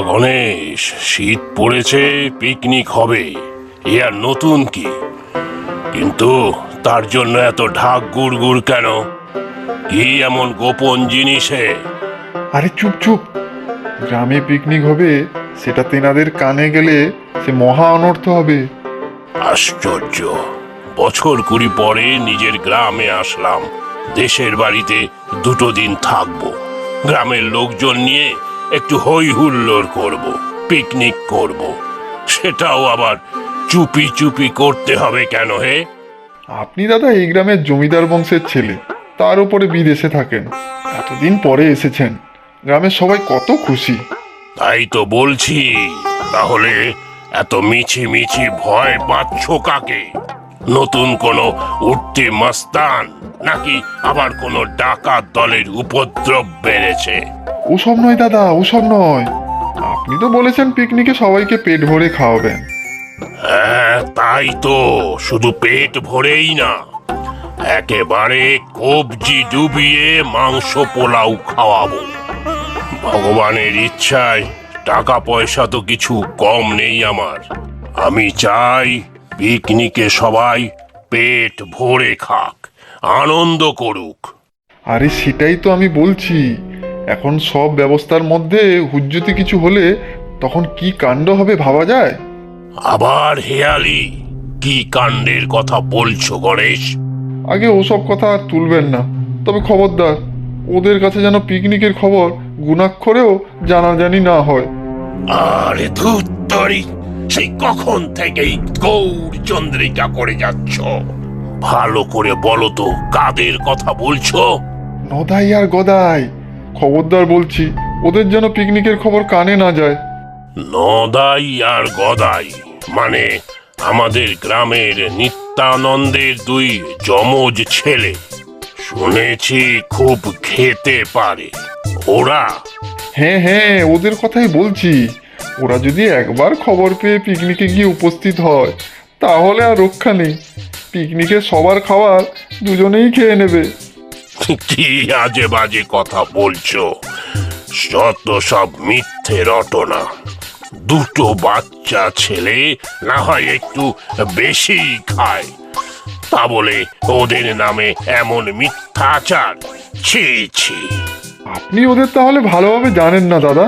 গণেশ, শীত পড়েছে, পিকনিক হবে, এ আর নতুন কি? কিন্তু তার জন্য এত ঢাক গুড় কেন? কি এমন গোপন জিনিসে? আরে চুপ চুপ, গ্রামে পিকনিক হবে, সেটা তেনাদের কানে গেলে সে মহা অনর্থ হবে। আশ্চর্য, বছর কুড়ি পরে নিজের গ্রামে আসলাম, দেশের বাড়িতে দুটো দিন থাকবো, গ্রামের লোকজন নিয়ে একটু হই হুল্লোড় করব, পিকনিক করব, সেটাও আবার চুপি চুপি করতে হবে কেন হে? আপনি দাদা এই গ্রামের জমিদার বংশের ছেলে, তার উপরে বিদেশে থাকেন, এতদিন পরে এসেছেন, গ্রামের সবাই কত খুশি। তাই তো বলছি, তাহলে এত মিছি মিছি ভয় পাচ্ছ কাকে? নতুন কোনো উঠতি মস্তান, নাকি আবার কোনো ডাকাত দলের উপদ্রব বেড়েছে? ওসব নয় দাদা, ওসব নয়। আপনি তো বলেছেন পিকনিকে সবাইকে পেট ভরে খাওয়াবেন। হ্যাঁ তাই তো, শুধু পেট ভরেই না, একেবারে কবজি ডুবিয়ে মাংস পোলাও খাওয়াবো। ভগবানের ইচ্ছায় টাকা পয়সা তো কিছু কম নেই আমার। আমি চাই পিকনিকে সবাই পেট ভরে খাক, আনন্দ করুক। আরে সেটাই তো আমি বলছি, এখন সব ব্যবস্থার মধ্যে হুজ্জুতি কিছু হলে তখন কি কাণ্ড হবে ভাবা যায়। আবার হেয়ালি, কি কাণ্ডের কথা বলছো গণেশ? আগে ওসব কথা আর তুলবেন না, তবে খবরদার ওদের কাছে যেন পিকনিকের খবর গুণাক্ষরেও জানাজানি না হয়। আরে ধুত্তরি, সেই কখন থেকেই গৌর চন্দ্রিকা করে যাচ্ছ? ভালো করে বলো তো, কাদের কথা বলছো? নদাই আর গদাই, খবরদার বলছি, ওদের যেন পিকনিকের খবর কানে না যায়। নদাই আর গদাই মানে আমাদের গ্রামের নিত্যানন্দের দুই যমজ ছেলে, শুনেছি খুব খেতে পারে ওরা। হ্যাঁ হ্যাঁ, ওদের কথাই বলছি। ওরা যদি একবার খবর পেয়ে পিকনিকে গিয়ে উপস্থিত হয়, তাহলে আর রক্ষা নেই, পিকনিকে সবার খাবার দুজনেই খেয়ে নেবে। কি আজে বাজে কথা বলছো? যত সব মিথ্যে রটনা। দুটো বাচ্চা ছেলে না হয় একটু বেশি খায়, তা বলে ওদের নামে এমন মিথ্যাচার? ছি ছি। আপনি ওদের তাহলে ভালোভাবে জানেন না দাদা,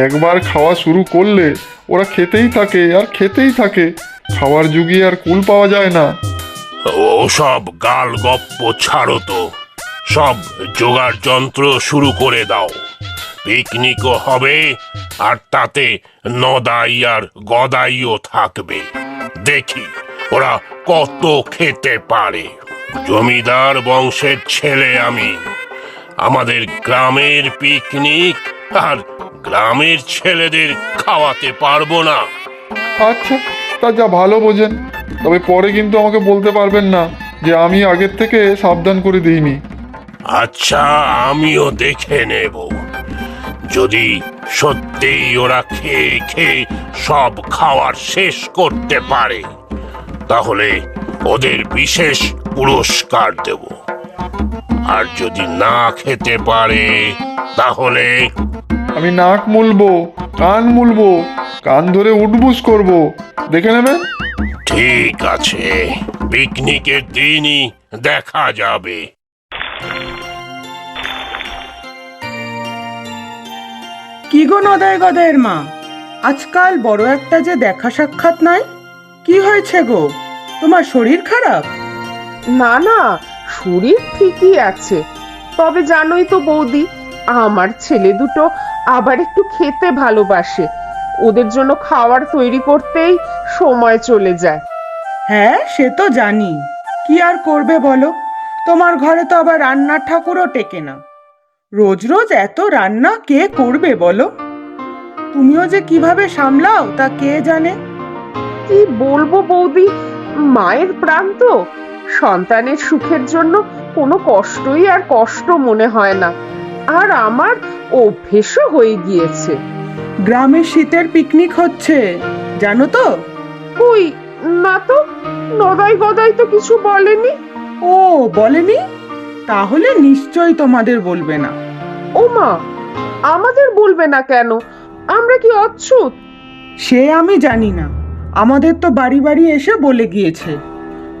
একবার খাওয়া শুরু করলে ওরা খেতেই থাকে আর খেতেই থাকে, খাওয়ার যুগিয়ে আর কুল পাওয়া যায় না। ওসব গাল গপ্প ছাড়ো তো, সব জোগাড় যন্ত্র শুরু করে দাও। পিকনিকও হবে, আর তাতে নদাই আর গদাইও থাকবে। দেখি ওরা কত খেতে পারে। জমিদার বংশের ছেলে আমি, আমাদের গ্রামের পিকনিক আর গ্রামের ছেলেদের খাওয়াতে পারবো না? আচ্ছা, তা যা ভালো বোঝেন, তবে পরে কিন্তু আমাকে বলতে পারবেন না যে আমি আগের থেকে সাবধান করে দিইনি। আচ্ছা, আমিও দেখে নেব। যদি সত্যিই ওরা খেয়ে খেয়ে সব খাওয়ার শেষ করতে পারে, তাহলে ওদের বিশেষ পুরস্কার দেব। আর যদি না খেতে পারে, তাহলে আমি নাক মুলবো, কান মুলবো, কান ধরে উঠবুস করব, দেখে নেবেন। ঠিক আছে, পিকনিকের দিনই দেখা যাবে। কি গো নদাই গদাইয়ের মা, আজকাল বড় একটা যে দেখা সাক্ষাৎ নাই, কি হয়েছে গো? তোমার শরীর খারাপ? না না, শরীর ঠিকই আছে, তবে জানোই তো বৌদি, আমার ছেলে দুটো আবার একটু খেতে ভালোবাসে, ওদের জন্য খাবার তৈরি করতেই সময় চলে যায়। হ্যাঁ সে তো জানি, কি আর করবে বলো, তোমার ঘরে তো আবার রান্নার ঠাকুরও টেকে না, রোজ রোজ এত রান্না কে করবে বলো? তুমিও যে কিভাবে সামলাও তা কে জানে। কি বলবো বৌদি, মায়ের প্রাণ তো, সন্তানের সুখের জন্য কোনো কষ্টই আর কষ্ট মনে হয় না, আর আমার অভ্যেসও হয়ে গিয়েছে। গ্রামে শীতের পিকনিক হচ্ছে জানো তো? কই, না তো, নদাই গদাই তো কিছু বলেনি। ও বলেনি? তাহলে নিশ্চয়ই তোমাদের বলবে না। ও মা, আমাদের বলবে না কেন? আমরা কি অচ্ছুত? সে আমি জানি না, আমাদের তো বাড়ি বাড়ি এসে বলে গিয়েছে।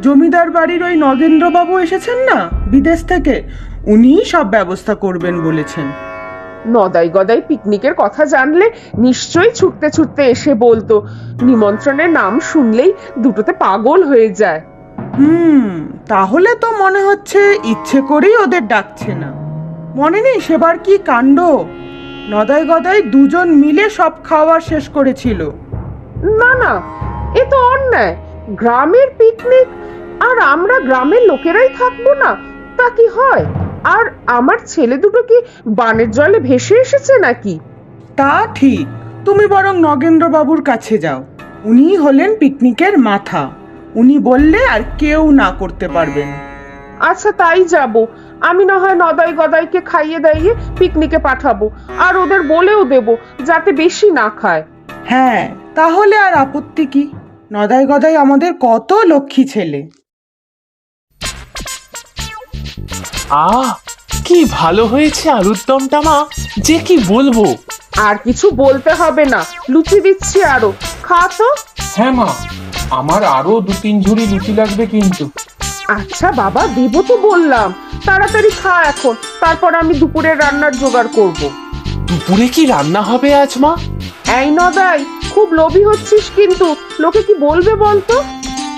জমিদার বাড়ির ওই নগেন্দ্রবাবু এসেছেন না বিদেশ থেকে, উনিই সব ব্যবস্থা করবেন বলেছেন। নদাই গদাই পিকনিকের কথা জানলে নিশ্চয়ই ছুটতে ছুটতে এসে বলতো। নিমন্ত্রণের নাম শুনলেই দুটোতে পাগল হয়ে যায়। তাহলে তো মনে হচ্ছে ইচ্ছে করেই ওদের ডাকছে না। মনে নেই সেবার কি কাণ্ড, নদাই গদাই দুজন মিলে সব খাওয়া শেষ করেছিল। না না, এ তো অন্যায়। গ্রামের পিকনিক আর আমরা গ্রামের লোকেরাই থাকবো না, তা কি হয়? আর আমার ছেলে দুটো কি বানের জলে ভেসে এসেছে নাকি? তা ঠিক, তুমি বরং নগেন্দ্রবাবুর কাছে যাও, উনি হলেন পিকনিকের মাথা। উনি বললে আর কেউ না করতে পারবেন। আচ্ছা তাই যাব। আমি না হয় নদাই গদাইকে খাইয়ে দাইয়ে পিকনিকে পাঠাবো, আর ওদের বলেও দেব যাতে বেশি না খায়। হ্যাঁ, তাহলে আর আপত্তি কি? নদাই গদাই আমাদের কত লক্ষ্মী ছেলে। কি ভালো হয়েছে আলুর দমটা মা, যে কি বলবো। আর কিছু বলতে হবে না, লুচি দিচ্ছি আরো, খা তো। হ্যাঁ মা, আমার আরো 2-3 ঝুড়ি লুচি লাগবে কিন্তু। আচ্ছা বাবা, দেবো তো বললাম। তাড়াতাড়ি খা এখন, তারপর আমি দুপুরের রান্নার জোগাড় করব। দুপুরে কি রান্না হবে আজ মা? এই নদাই, খুব লোভী হচ্ছিস কিন্তু, লোকে কি বলবে বলতো?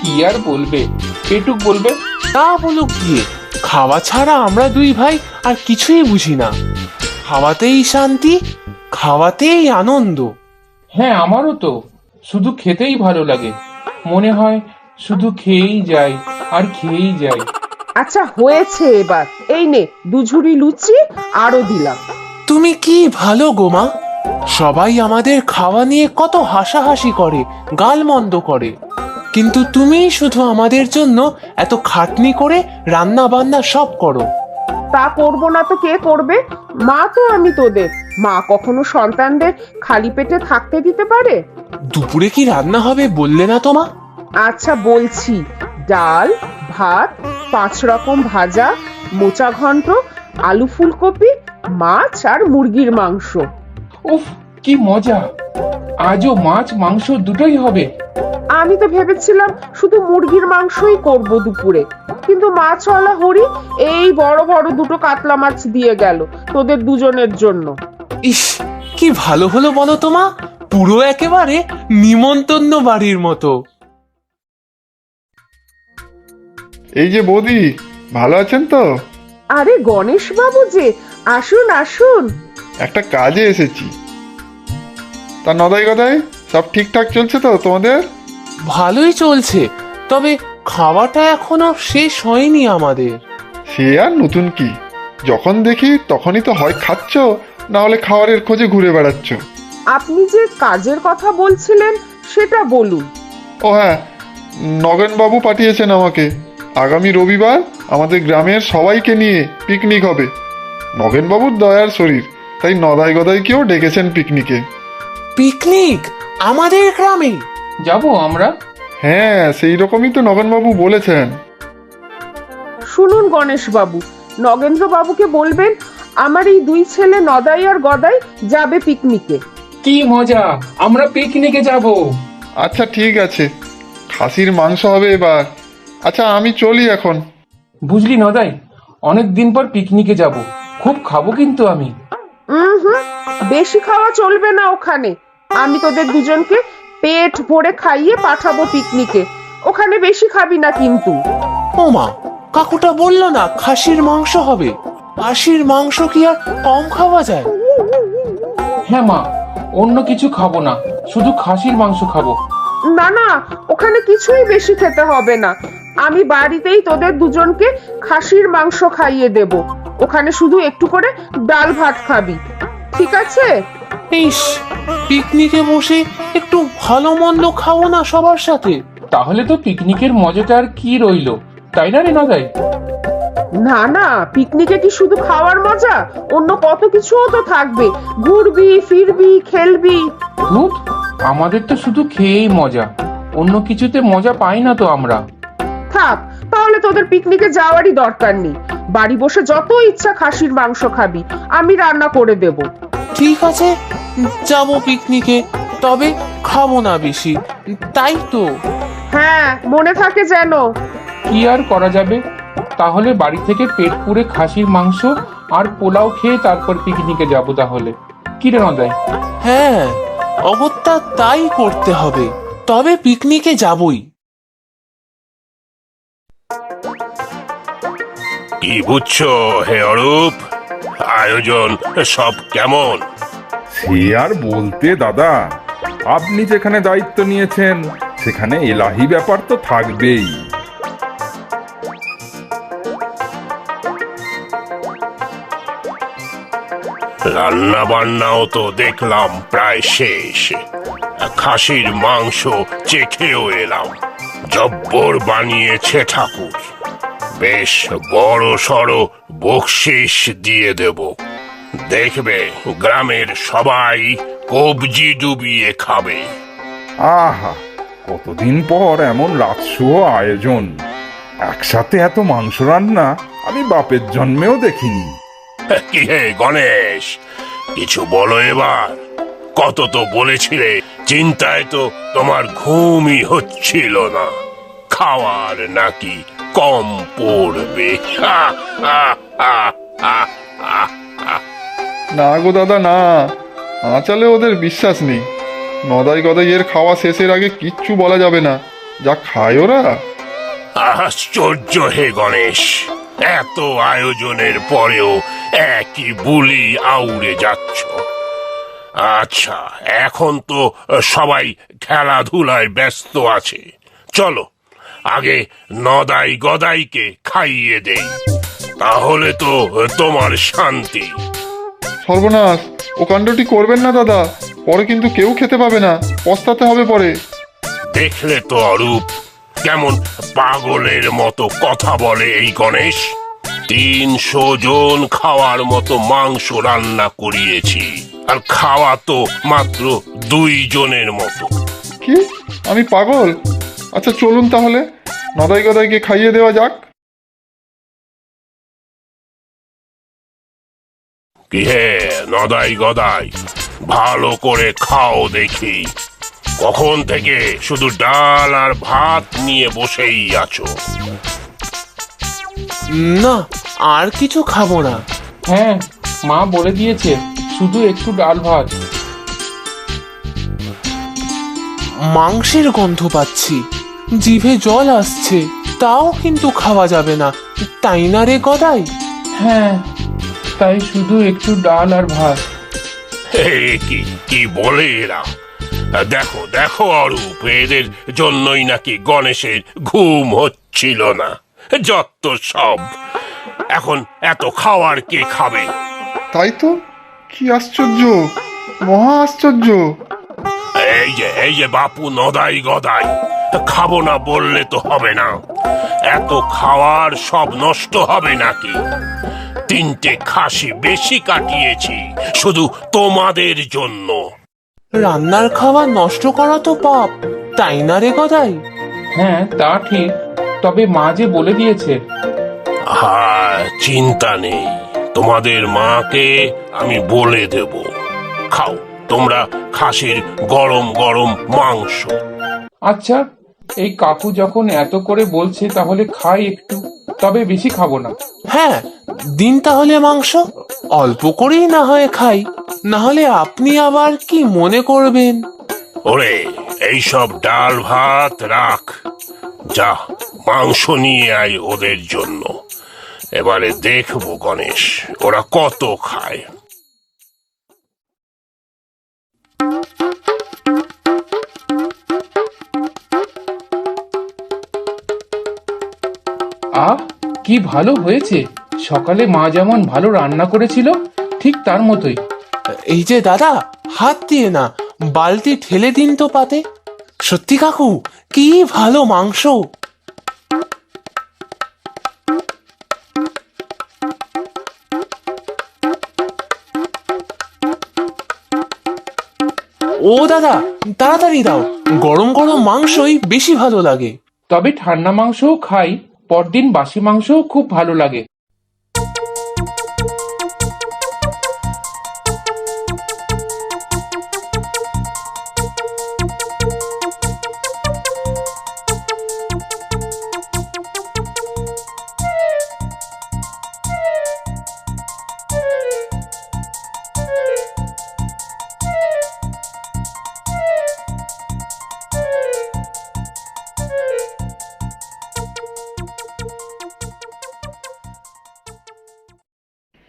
কি আর বলবে, পেটুক বলবে। তা বলুক গিয়ে, খাওয়া ছাড়া আমরা দুই ভাই আর কিছুই বুঝি না। খাওয়াতেই শান্তি, খাওয়াতেই আনন্দ। হ্যাঁ আমারও তো, শুধু খেতেই ভালো লাগে, মনে হয় শুধু খেয়েই যাই আর খেয়েই যাই। আচ্ছা হয়েছে এবার, এই নে 2 ঝুড়ি লুচি আরো দিলাম। তুমি কি ভালো গো মা, সবাই আমাদের খাওয়া নিয়ে কত হাসাহাসি করে, গালমন্দ করে, কিন্তু তুমি শুধু আমাদের জন্য এত খাটনি করে রান্না বান্না সব করো। তা করবো না তো কে করবে? মা তো আমি তোদের। মা কখনো সন্তানদের খালি পেটে থাকতে দিতে পারে? দুপুরে কি রান্না হবে বললে না তো মা? আচ্ছা বলছি, ডাল, ভাত, 5 রকম ভাজা, মোচা ঘন্ট, আলু ফুলকপি, মাছ আর মুরগির মাংস। উফ কি মজা, আজও মাছ মাংস দুটোই হবে। আমি তো ভেবেছিলাম শুধু মুরগির মাংসই করব দুপুরে, কিন্তু মাছওয়ালা হরি এই বড় বড় 2টো কাতলা মাছ দিয়ে গেল তোদের দুজনের জন্য। ইস, কি ভালো হলো বলো তো মা, পুরো একেবারে নিমন্তন্ন বাড়ির মতো। এই যে বৌদি, ভালো আছেন তো? আরে গণেশ বাবু যে, আসুন আসুন। একটা কাজে এসেছি। তা নদাই গদাই, সব ঠিকঠাক চলছে তো তোমাদের? ভালোই চলছে, তবে খাওয়াটা এখনো শেষ হয়নি আমাদের। সে আর নতুন কি, যখন দেখি তখনই তো হয় খাচ্ছ, না হলে খাবারের খোঁজে ঘুরে বেড়াচ্ছ। আপনি যে কাজের কথা বলছিলেন সেটা বলুন। ও হ্যাঁ, নগেনবাবু পাঠিয়েছেন আমাকে। আগামী রবিবার আমাদের গ্রামের সবাইকে নিয়ে পিকনিক হবে। নগেনবাবুর দয়ার শরীর, তাই নদাই গদাইকেও ডেকেছেন পিকনিকে। পিকনিক আমাদের গ্রামে? যাব আমরা? হ্যাঁ, সেই রকমই তো নগেনবাবু বলেছেন। শুনুন গণেশ বাবু, নগেন্দ্র বাবুকে বলবেন আমার এই 2 ছেলে নদাই আর গদাই যাবে পিকনিকে। কি মজা, আমরা পিকনিকে যাব। আচ্ছা ঠিক আছে, খাসির মাংস হবে এবার। আচ্ছা আমি চলি এখন। বুঝলি নদাই, অনেক দিন পর পিকনিকে যাব, খুব খাবো কিন্তু আমি। বেশি খাওয়া চলবে না ওখানে। আমি তোদের দুজনকে পেট ভরে খাইয়ে পাঠাবো পিকনিকে, ওখানে বেশি খাবি না কিন্তু। ও মা, কাকুটা বললো না খাসির মাংস হবে? খাসির মাংস কি আর কম খাওয়া যায়? হ্যাঁ মা, অন্য কিছু খাবো না, শুধু খাসির মাংস খাবো। না না, ওখানে কিছুই বেশি খেতে হবে না। আমি বাড়িতেই তোদের দুজনকে খাসির মাংস খাইয়ে দেব, ওখানে শুধু একটু করে ডাল ভাত খাবি, ঠিক আছে? ইস, পিকনিকে বসে একটু ভালো মন্দ খাও না সবার সাথে। তাহলে তো পিকনিকের মজাটা আর কি রইলো, তাই না রে নদাই? না না, পিকনিকে কি শুধু খাওয়ার মজা? অন্য কত কিছুও তো থাকবে, ঘুরবি ফিরবি খেলবি। ধুত, আমাদের তো শুধু খেয়েই মজা, অন্য কিছুতে মজা পাই না তো আমরা। থাক, তাহলে তোদের পিকনিকে যাওয়ারই দরকার নেই। বাড়ি বসে যত ইচ্ছা খাসির মাংস খাবি, আমি রান্না করে দেব। ঠিক আছে, যাবো পিকনিকে, তবে খাবো না বেশি, তাই তো। হ্যাঁ, মনে থাকে যেন। কি আর করা যাবে, তাহলে বাড়ি থেকে পেট পুড়ে খাসির মাংস আর পোলাও খেয়ে তারপর পিকনিকে যাব তাহলে। কি রে নদাই? হ্যাঁ, অগত্যা তাই করতে হবে, তবে পিকনিকে যাবই। কি বুঝছো হে অরূপ, আয়োজন সব কেমন? সে আর বলতে দাদা, আপনি যেখানে দায়িত্ব নিয়েছেন সেখানে এলাহি ব্যাপার তো থাকবেই। রান্না বান্নাও তো দেখলাম প্রায় শেষ। খাসির মাংস চেখেও এলাম, জব্বর বানিয়েছে ঠাকুর। বেশ বড় সড়ো বকশিস দিয়ে দেব, দেখবে গ্রামের সবাই কবজি ডুবিয়ে খাবে। আহা, কতদিন পর এমন রাজসুহ আয়োজন। একসাথে এত মাংস রান্না আমি বাপের জন্মেও দেখিনি। কি হে গণেশ, কিছু বলো এবার। কত তো বলেছিলে, চিন্তায় তো তোমার ঘুমই হচ্ছিল না। খাওয়ার নাকি কম পড়বে। না গো দাদা না, আঁচালে ওদের বিশ্বাস নেই। নদাই গদাই এর খাওয়া শেষের আগে কিচ্ছু বলা যাবে না, যা খায় ওরা। আশ্চর্য হে গণেশ, এত আয়োজনের পরেও একই বুলি আউড়ে যাচ্ছ। আচ্ছা, এখন তো সবাই খেলাধুলায় ব্যস্ত আছে, চলো আগে নদাই গদাইকে খাইয়ে দেই, তাহলে তো তোমার শান্তি। সর্বনাশ, ও কাণ্ডটি করবেন না দাদা, পরে কিন্তু কেউ খেতে পাবে না, পস্তাতে হবে পরে। দেখলে তো অরূপ, কেমন পাগলের মতো কথা বলে এই গণেশ। 300 জন খাওয়ার মতো মাংস রান্না করিয়েছি, আর খাওয়া তো মাত্র 2 জনের মতো। কি, আমি পাগল? আচ্ছা চলুন তাহলে নদাই গদাইকে খাইয়ে দেওয়া যাক। কি হে নদাই গদাই, ভালো করে খাও দেখি। কখন থেকে শুধু ডাল আর ভাত নিয়ে বসেই আছো? না, আর কিছু খাবো না। হ্যাঁ, মা বলে দিয়েছে শুধু একটু ডাল ভাত। মাংসের গন্ধ পাচ্ছি, জিভে জল আসছে, তাও কিন্তু খাওয়া যাবে না, তাই না রে গদাই? হ্যাঁ, তাই শুধু একটু ডাল আর ভাত। কি কি বলে এরা? দেখো দেখো অরূপ, এদের জন্যই নাকি গণেশের ঘুম হচ্ছিল না। যত সব, এখন এত খাওয়ার কে খাবে? তাই তো, কি আশ্চর্য, মহা আশ্চর্য। এই যে বাপু নদাই গদাই, খাবো না বললে তো হবে না। এত খাওয়ার সব নষ্ট হবে নাকি? 3টে খাসি বেশি কাটিয়েছি শুধু তোমাদের জন্য। রান্নার খাবার নষ্ট করা তো পাপ, তাই না রে গদাই? হ্যাঁ, তা ঠিক, তবে মা যে বলে দিয়েছে। চিন্তা নেই, তোমাদের মাকে আমি বলে দেব। খাও তোমরা খাসির গরম গরম মাংস। আচ্ছা, এই কাকু যখন এত করে বলছে তাহলে খাই একটু, তবে বেশি খাবো না। হ্যাঁ, দিন তাহলে মাংস, অল্প করেই না হয় খাই, না হলে আপনি আবার কি মনে করবেন? ওরে, এইসব ডাল ভাত রাখ, যা মাংস নিয়ে আয় ওদের জন্য। এবারে দেখবো গণেশ ওরা কত খায়। আহ, কি ভালো হয়েছে! সকালে মা যেমন ভালো রান্না করেছিল, ঠিক তার মতোই। এই যে দাদা, হাত দিয়ে না, বালতি ঠেলে দিন তো পাতে। সত্যি কাকু, কি ভালো মাংস! ও দাদা, তাড়াতাড়ি দাও, গরম গরম মাংসই বেশি ভালো লাগে। তবে ঠান্ডা মাংসও খাই, পরদিন বাসি মাংসও খুব ভালো লাগে।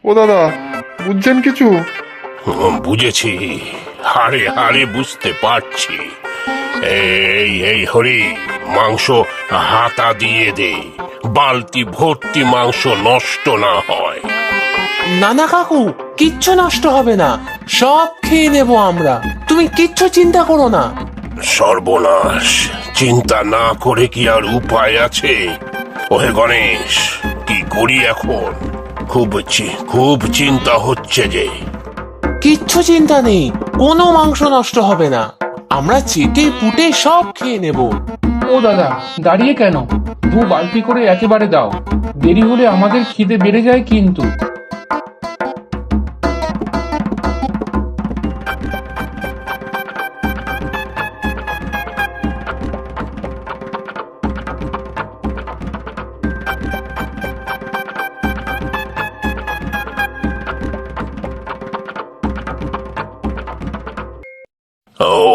ও দাদা, বুঝছেন কিছু? বুঝেছি, হাড়ে হাড়ে বুঝতে পারছি। এই এই হরি, মাংস হাতা দিয়ে দে, বালতি ভর্তি মাংস নষ্ট না হয়। না না কাকু, কিচ্ছু নষ্ট হবে না, সব খেয়ে নেব আমরা, তুমি কিচ্ছু চিন্তা করো না। সর্বনাশ, চিন্তা না করে কি আর উপায় আছে? ওহে গণেশ, কি করি এখন? খুব চিন্তা হচ্ছে যে। কিচ্ছু চিন্তা নেই, কোনো মাংস নষ্ট হবে না, আমরা চেটে পুটে সব খেয়ে নেব। ও দাদা, দাঁড়িয়ে কেন? 2 বালতি করে একেবারে দাও, দেরি হলে আমাদের খিদে বেড়ে যায় কিন্তু।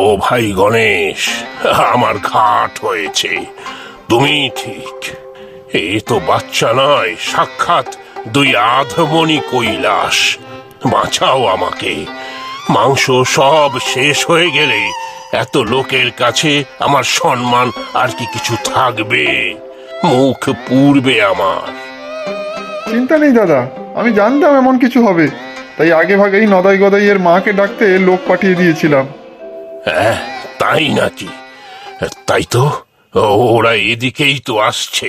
ও ভাই গণেশ, আমার ঘাট হয়েছে। তুমি ঠিক, এ তো বাচ্চা নয়, সাক্ষাৎ 2 আধমনি কৈলাস। বাঁচাও আমাকে। মাংস সব শেষ হয়ে গেলে এত লোকের কাছে আমার সম্মান আর কি কিছু থাকবে? মুখ পুড়বে আমার। চিন্তা নেই দাদা, আমি জানতাম এমন কিছু হবে, তাই আগে ভাগেই নদাই গদাইয়ের মাকে ডাকতে লোক পাঠিয়ে দিয়েছিলাম। হ্যাঁ, তাই নাকি? তাই তো, ওরা এদিকেই তো আসছে।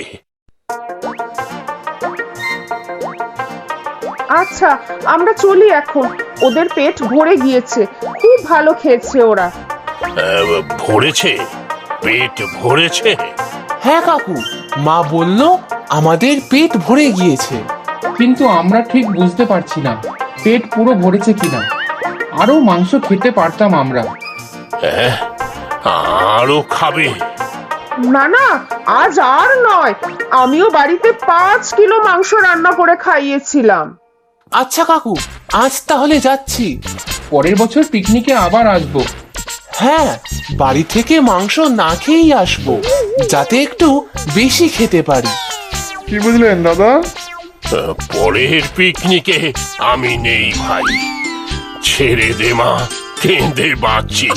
আচ্ছা, আমরা চলি এখন, ওদের পেট ভরে গিয়েছে, খুব ভালো খেয়েছে ওরা। ভরেছে? পেট ভরেছে? হ্যাঁ কাকু, মা বলল আমাদের পেট ভরে গিয়েছে। কিন্তু আমরা ঠিক বুঝতে পারছি না পেট পুরো ভরেছে কিনা। আরো মাংস খেতে পারতাম আমরা। হ্যাঁ, আরো খাবে? না না, আজ আর নয়, আমিও বাড়িতে 5 কিলো মাংস রান্না করে খাইয়েছিলাম। আচ্ছা কাকু, আজ তাহলে যাচ্ছি। পরের বছর পিকনিকে আবার আসবো। হ্যাঁ, বাড়ি থেকে মাংস না খেয়েই আসবো, যাতে একটু বেশি খেতে পারি। কি বুঝলেন দাদা? পরের পিকনিকে আমি নেই ভাই, ছেড়ে দে মা, কেঁদে বাঁচি।